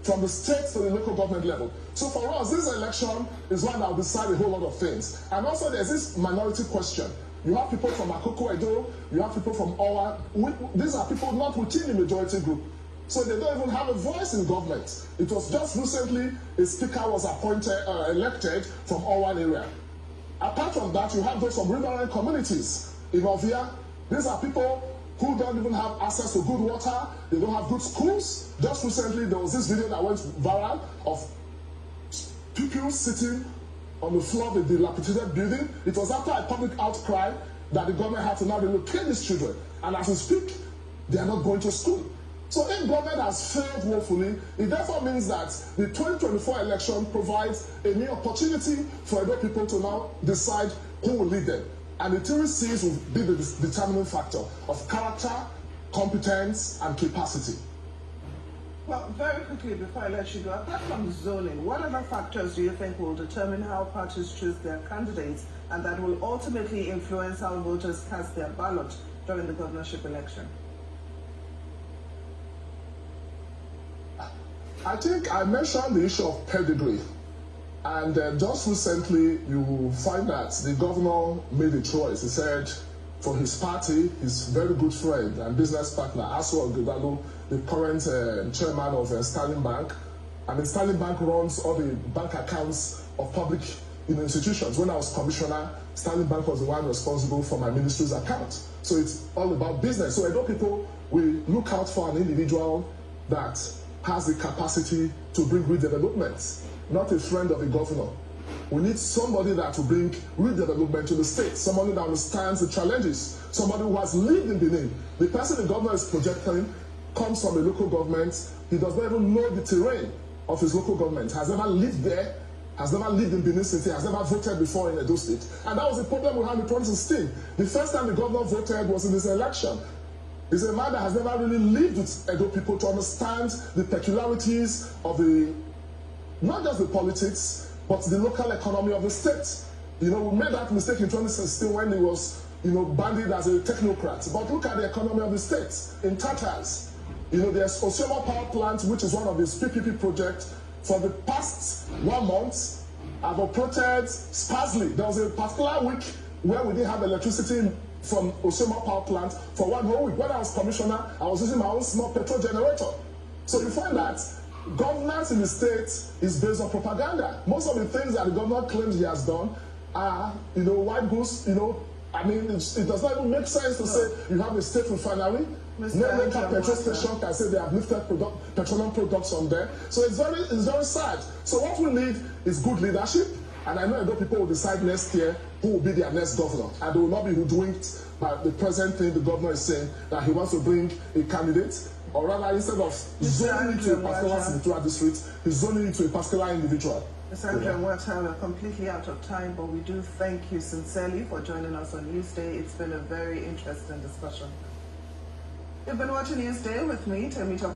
from the state to the local government level. So for us, this election is one that will decide a whole lot of things. And also there's this minority question. You have people from Akokoedo, you have people from Owa. These are people not within the majority group. So they don't even have a voice in government. It was just recently a speaker was elected from Owa area. Apart from that, you have those from riverine communities in Ovia. These are people who don't even have access to good water, they don't have good schools. Just recently, there was this video that went viral of pupils sitting on the floor of a dilapidated building. It was after a public outcry that the government had to now relocate these children. And as we speak, they are not going to school. So if government has failed woefully, it therefore means that the 2024 election provides a new opportunity for Edo people to now decide who will lead them. And the 3 C's will be the determining factor of character, competence, and capacity. Well, very quickly before I let you go, apart from zoning, what other factors do you think will determine how parties choose their candidates and that will ultimately influence how voters cast their ballot during the governorship election? I think I mentioned the issue of pedigree. And just recently, you find that the governor made a choice. He said, for his party, his very good friend and business partner, Akokoedo, the current chairman of Sterling Bank. I mean, Sterling Bank runs all the bank accounts of public institutions. When I was commissioner, Sterling Bank was the one responsible for my ministry's account. So it's all about business. So Edo people, we look out for an individual that has the capacity to bring redevelopment. Not a friend of the governor. We need somebody that will bring redevelopment to the state, somebody that understands the challenges, somebody who has lived in Benin. The person the governor is projecting comes from a local government. He does not even know the terrain of his local government, has never lived there, has never lived in Benin City, has never voted before in Edo State. And that was the problem we had in 2016. The first time the governor voted was in this election. He's a man that has never really lived with Edo people to understand the peculiarities of not just the politics, but the local economy of the state. You know, we made that mistake in 2016 when he was, banded as a technocrat. But look at the economy of the state in Tatars. There's Osoma Power Plant, which is one of his PPP projects. For the past 1 month, I've operated sparsely. There was a particular week where we didn't have electricity from Osoma Power Plant for 1 whole week. When I was commissioner, I was using my own small petrol generator. So you find that governance in the state is based on propaganda. Most of the things that the governor claims he has done are, white goose, I mean, it does not even make sense to say you have a state refinery. No local petrol station can say they have lifted petroleum products on there. So it's very sad. So what we need is good leadership. And I know Edo people will decide next year who will be their next governor. And they will not be hoodwinked by the present thing the governor is saying, that he wants to bring a candidate. Or rather, instead of zoning into a particular senatorial district, he's zoning into a particular individual. Mr. Andrew, we're completely out of time, but we do thank you sincerely for joining us on Newsday. It's been a very interesting discussion. You've been watching Newsday with me, Temi.